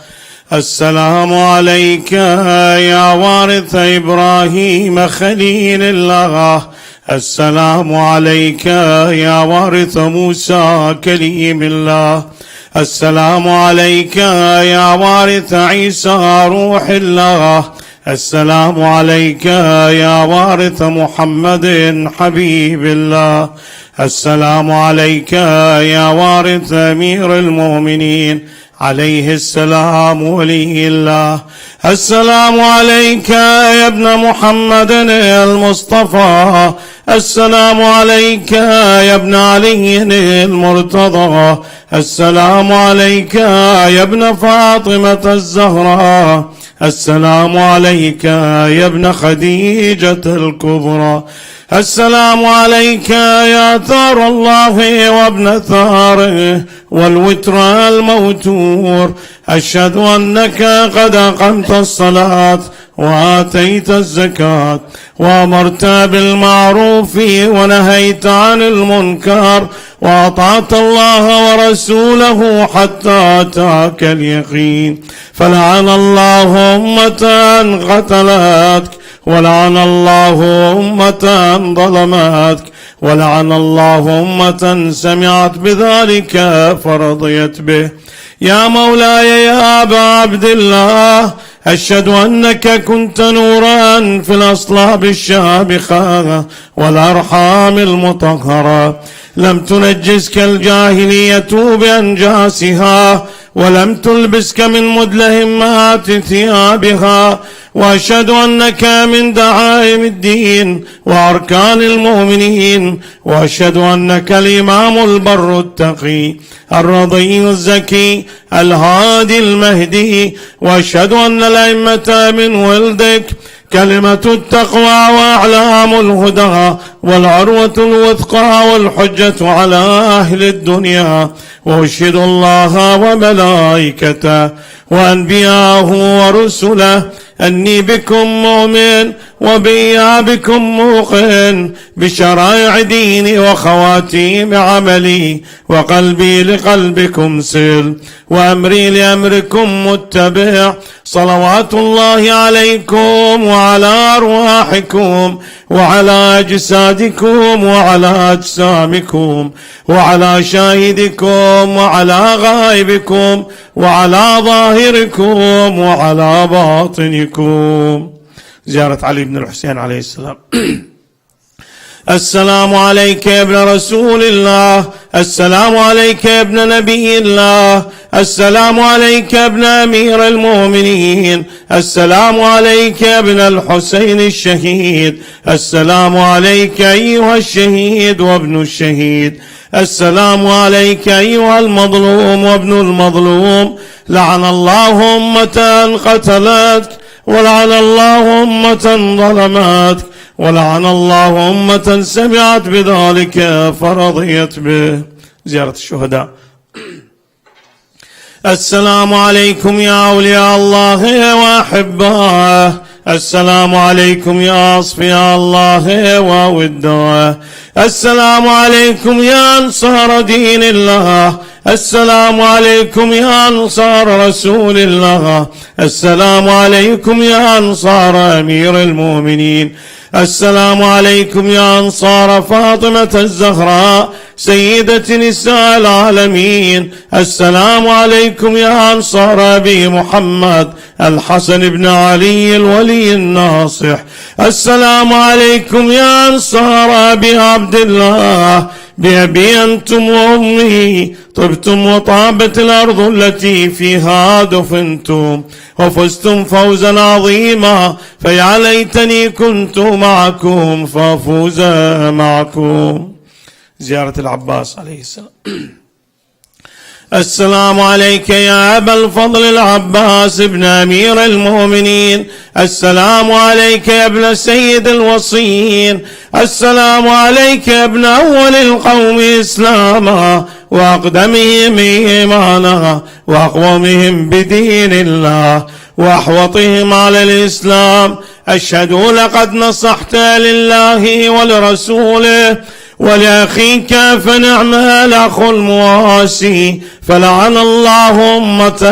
السلام عليك يا وارث إبراهيم خليل الله. السلام عليك يا وارث موسى كليم الله. السلام عليك يا وارث عيسى روح الله. السلام عليك يا وارث محمد حبيب الله. السلام عليك يا وارث أمير المؤمنين عليه السلام ولي الله. السلام عليك يا ابن محمد المصطفى. السلام عليك يا ابن علي المرتضى. السلام عليك يا ابن فاطمة الزهراء. السلام عليك يا ابن خديجة الكبرى. السلام عليك يا ثار الله وابن ثاره والوتر الموتور. أشهد أنك قد أقمت الصلاة وآتيت الزكاة وأمرت بالمعروف ونهيت عن المنكر وأطعت الله ورسوله حتى أتاك اليقين. فلعن الله أمة قتلتك ولعن الله أمة ظلمتك ولعن الله أمة سمعت بذلك فرضيت به. يا مولاي يا أبا عبد الله، أشهد أنك كنت نورا في الأصلاب الشامخة والأرحام المطهرة، لم تنجسك الجاهلية بأنجاسها ولم تلبسك من مدلهمات ثيابها. وأشهد أنك من دعائم الدين وأركان المؤمنين. وأشهد أنك الإمام البر التقي الرضي الزكي الهادي المهدي. وأشهد أن الأئمة من ولدك كلمة التقوى وأعلام الهدى والعروة الوثقى والحجة على أهل الدنيا. وأشهد الله وملائكته وأنبياءه ورسله أني بكم مؤمن وبي بكم موقن بشرائع ديني وخواتيم عملي، وقلبي لقلبكم سل وأمري لأمركم متبع. صلوات الله عليكم وعلى أرواحكم وعلى أجسادكم وعلى أجسامكم وعلى شاهدكم وعلى غائبكم وعلى ظاهركم وعلى باطنكم. زيارة علي بن الحسين عليه السلام. السلام عليك يا ابن رسول الله. السلام عليك يا ابن نبي الله. السلام عليك يا ابن أمير المؤمنين. السلام عليك يا ابن الحسين الشهيد. السلام عليك أيها الشهيد وابن الشهيد. السلام عليك أيها المظلوم وابن المظلوم. لعن الله أمة قتلتك ولعن الله أمة ظلمتك ولعن الله أمة سمعت بذلك فرضيت به. زيارة الشهداء. السلام عليكم يا أولياء الله وأحبائه. السلام عليكم يا أصفياء الله ووداه. السلام عليكم يا أنصار دين الله. السلام عليكم يا أنصار رسول الله. السلام عليكم يا أنصار أمير المؤمنين. السلام عليكم يا أنصار فاطمة الزهراء سيدة نساء العالمين. السلام عليكم يا أنصار أبي محمد الحسن بن علي الولي الناصح. السلام عليكم يا أنصار أبي عبد الله. بأبي أنتم وأمي طبتم وطابت الأرض التي فيها دفنتم وفزتم فوزا عظيما، فيا ليتني كنت معكم فأفوز معكم. زيارة العباس عليه السلام. السلام عليك يا أبا الفضل العباس ابن أمير المؤمنين. السلام عليك يا ابن سيد الوصيين. السلام عليك يا ابن أول القوم إسلاما وأقدمهم إيمانا وأقومهم بدين الله وأحوطهم على الإسلام. أشهد لقد نصحت لله ولرسوله ولأخيك فنعم الأخ المواسي، فلعن الله أمة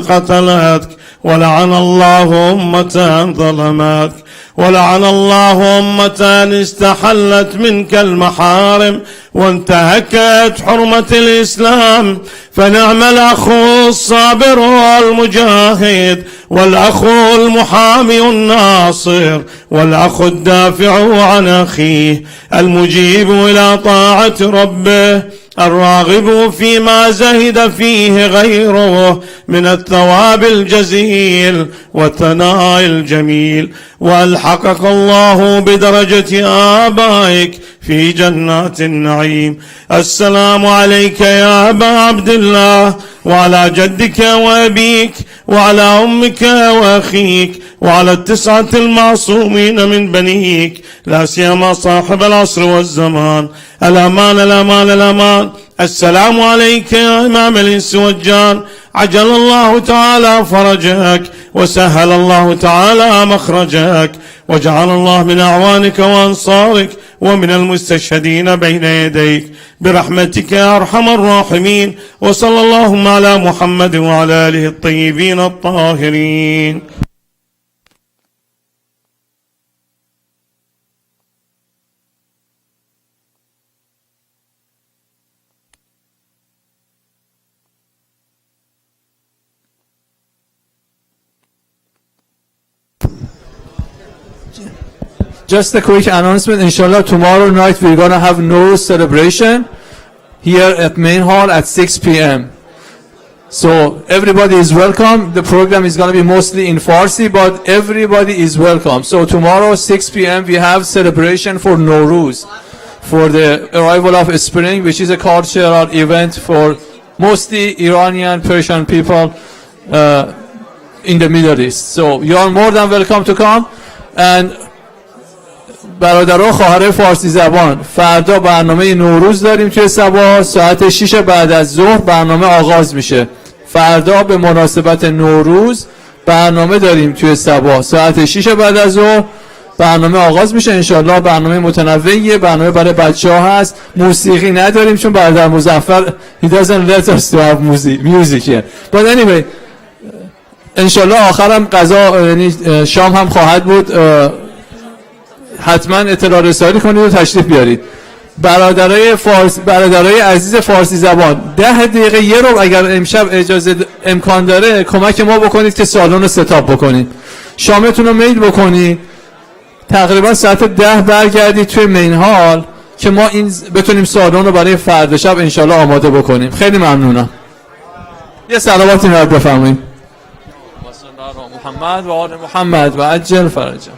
قتلتك ولعن الله أمة ظلمتك ولعن الله أمة استحلت منك المحارم وانتهكت حرمة الإسلام. فنعم الأخ الصابر والمجاهد والأخ المحامي الناصر والأخ الدافع عن أخيه المجيب إلى طاعة ربه الراغب فيما زهد فيه غيره من الثواب الجزيل والثناء الجميل. وألحقك الله بدرجة آبائك في جنات النعيم. السلام عليك يا أبا عبد الله وعلى جدك وأبيك وعلى أمك وأخيك وعلى التسعة المعصومين من بنيك، لا سيما صاحب العصر والزمان. الأمان الأمان الأمان. السلام عليك يا إمام الإنس والجان، عجل الله تعالى فرجك وسهل الله تعالى مخرجك وجعل الله من أعوانك وأنصارك ومن المستشهدين بين يديك برحمتك يا أرحم الراحمين. وصلى اللهم على محمد وعلى آله الطيبين الطاهرين.
Just a quick announcement. Inshallah, tomorrow night we're going to have Nowruz celebration here at Main Hall at 6 p.m. So everybody is welcome. The program is going to be mostly in Farsi, but everybody is welcome. So tomorrow 6 p.m. we have celebration for Nowruz, for the arrival of spring, which is a cultural event for mostly Iranian, Persian people in the Middle East. So you are more than welcome to come. And برادران خواهرای فارسی زبان، فردا برنامه نوروز داریم توی سبا ساعت 6 بعد از ظهر برنامه آغاز میشه. فردا به مناسبت نوروز برنامه داریم توی سبا ساعت 6 بعد از ظهر برنامه آغاز میشه. انشالله برنامه متنوعیه، برنامه برای بچه‌ها هست. موسیقی نداریم چون برادر مظفر he doesn't let us to have music here. But anyway انشالله آخرم غذا یعنی شام هم خواهد بود. حتما اطلاع رسانی کنید و تشریف بیارید. برادرای عزیز فارسی زبان 10 دقیقه یه رو اگر امشب اجازه امکان داره کمک ما بکنید که سالن رو ستاپ بکنید. شامتون رو میل بکنید تقریبا ساعت 10 برگردید توی مین هال که ما این بتونیم سالن رو برای فردا شب انشالله آماده بکنیم. خیلی ممنونم. یه صلواتی رو بفرمایید. محمد و آل محمد و عجل فرجهم.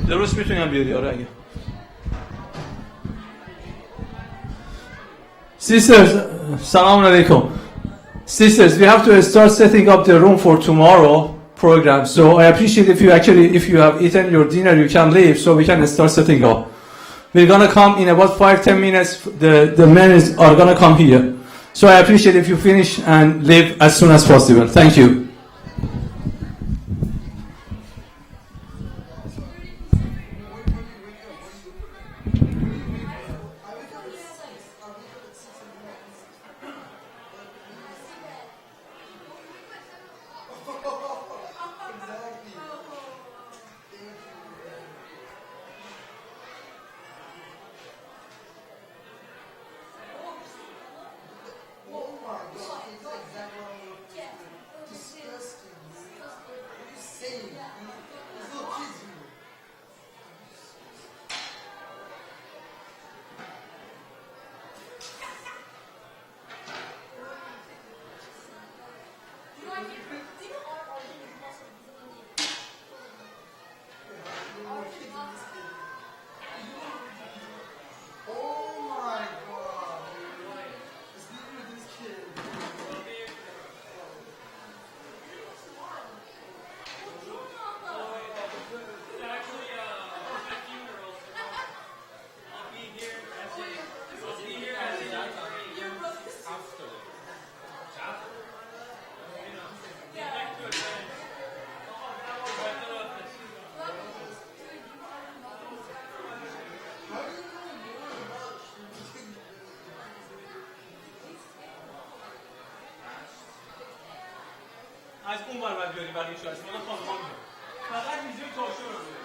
درست میتونم بیاری آره اگه. Sisters, Salaam alaikum. Sisters, we have to start setting up the room for tomorrow program. So I appreciate if you have eaten your dinner, you can leave so we can start setting up. We're gonna come in about 5-10 minutes. The men are gonna come here. So I appreciate if you finish and leave as soon as possible. Thank you. از اون بر بیاری برای شما خانم فقط ویژه تاشو رو